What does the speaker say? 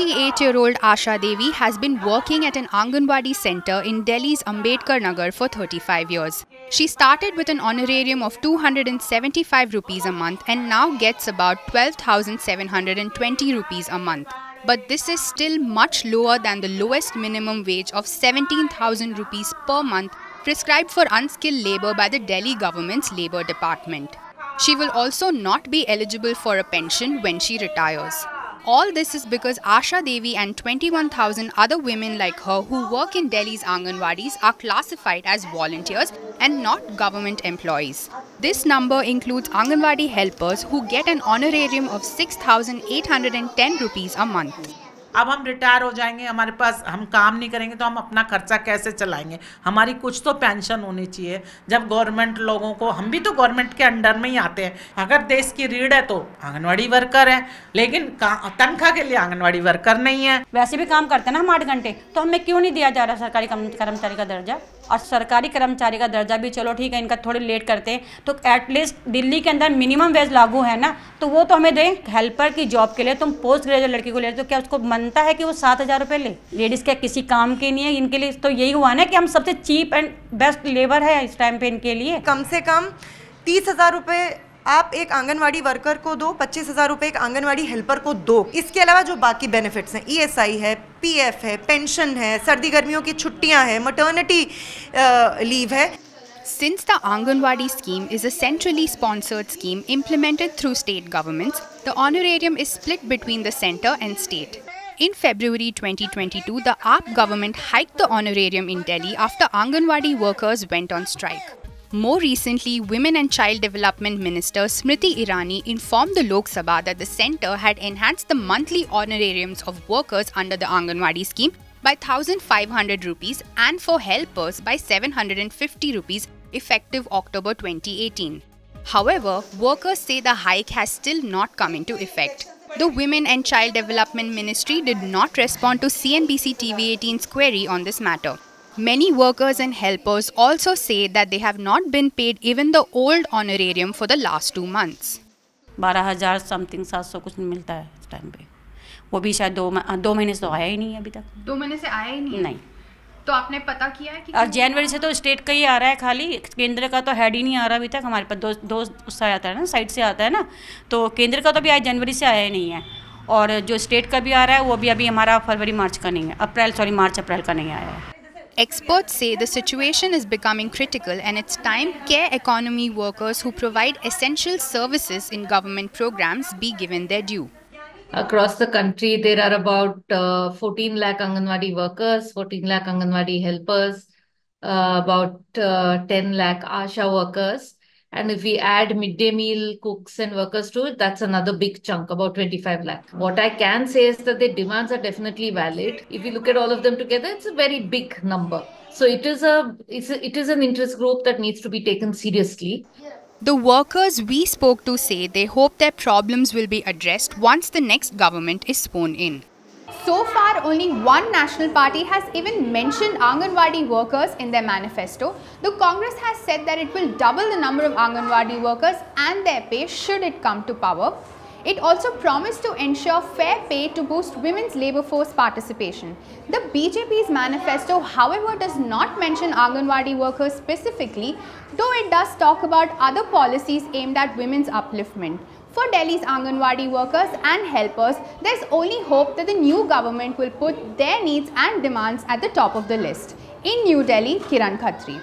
28-year-old Asha Devi has been working at an Anganwadi center in Delhi's Ambedkar Nagar for 35 years. She started with an honorarium of 275 rupees a month and now gets about 12,720 rupees a month. But this is still much lower than the lowest minimum wage of 17,000 rupees per month prescribed for unskilled labour by the Delhi government's Labour Department. She will also not be eligible for a pension when she retires. All this is because Asha Devi and 21,000 other women like her who work in Delhi's Anganwadis are classified as volunteers and not government employees. This number includes Anganwadi helpers who get an honorarium of 6,810 rupees a month. अब हम retire हो जाएंगे, हमारे पास हम काम नहीं करेंगे तो हम अपना खर्चा कैसे चलाएंगे? हमारी कुछ तो पेंशन होनी चाहिए। जब गवर्नमेंट लोगों को, हम भी तो गवर्नमेंट के अंडर में ही आते हैं। अगर देश की रीढ़ है तो आंगनवाड़ी वर्कर है, लेकिन तनख्वाह के लिए आंगनवाड़ी वर्कर नहीं है। वैसे भी काम करते हैं ना हम 8 घंटे, तो हमें क्यों नहीं दिया जा रहा सरकारी कर्मचारी का दर्जा? और सरकारी कर्मचारी का दर्जा भी चलो ठीक है, इनका थोड़ी लेट करते हैं तो एटलीस्ट दिल्ली के अंदर मिनिमम वेज लागू है ना, तो वो तो हमें दें। हेल्पर की जॉब के लिए तुम पोस्ट ग्रेजुएट लड़की को ले तो क्या उसको बनता है कि वो 7,000 रुपये ले? लेडीज़ क्या किसी काम की नहीं है? इनके लिए तो यही हुआ ना कि हम सबसे चीप एंड बेस्ट लेबर है इस टाइम पे इनके लिए। कम से कम 30,000 रुपये आप एक आंगनवाड़ी वर्कर को दो, 25,000 रुपये एक आंगनवाड़ी हेल्पर को दो। इसके अलावा जो बाकी बेनिफिट्स हैं, ESI है, PF है, पेंशन है, सर्दी गर्मियों की छुट्टियां हैं, मैटरनिटी लीव है। Since the Anganwadi scheme is a centrally sponsored scheme implemented through state governments, the honorarium is split between the centre and state. In February 2022, the AAP government hiked the honorarium in Delhi after Anganwadi workers went on strike. More recently, Women and Child Development Minister Smriti Irani informed the Lok Sabha that the centre had enhanced the monthly honorariums of workers under the Anganwadi scheme by 1,500 rupees and for helpers by 750 rupees effective October 2018. However, workers say the hike has still not come into effect. The Women and Child Development Ministry did not respond to CNBC TV18's query on this matter. Many workers and helpers also say that they have not been paid even the old honorarium for the last 2 months. 12,000 something 700 कुछ मिलता है इस time पे, वो भी शायद 2 महीने से तो आया ही नहीं है अभी तक। 2 महीने से आया ही नहीं? नहीं। तो आपने पता किया है कि? और जनवरी से तो स्टेट का ही आ रहा है खाली, केंद्र का तो हेड ही नहीं आ रहा अभी तक। हमारे पास दो उससे आता है ना, साइड से आता है ना, तो केंद्र का तो अभी जनवरी से आया ही नहीं है, और जो स्टेट का भी आ रहा है वो भी अभी हमारा फरवरी मार्च का नहीं है, मार्च अप्रैल का नहीं आया है। Experts say the situation is becoming critical and it's time care economy workers who provide essential services in government programs be given their due. Across the country, there are about 14 lakh Anganwadi workers, 14 lakh Anganwadi helpers, about 10 lakh ASHA workers. And if we add midday meal cooks and workers to it, that's another big chunk, about 25 lakh. What I can say is that their demands are definitely valid. If you look at all of them together, it's a very big number. So it is an interest group that needs to be taken seriously. The workers we spoke to say they hope their problems will be addressed once the next government is sworn in. So far, only one national party has even mentioned Anganwadi workers in their manifesto. The Congress has said that it will double the number of Anganwadi workers and their pay should it come to power. It also promised to ensure fair pay to boost women's labour force participation. The BJP's manifesto, however, does not mention Anganwadi workers specifically, though it does talk about other policies aimed at women's upliftment. For Delhi's Anganwadi workers and helpers, there's only hope that the new government will put their needs and demands at the top of the list. In New Delhi, Kiran Khatri.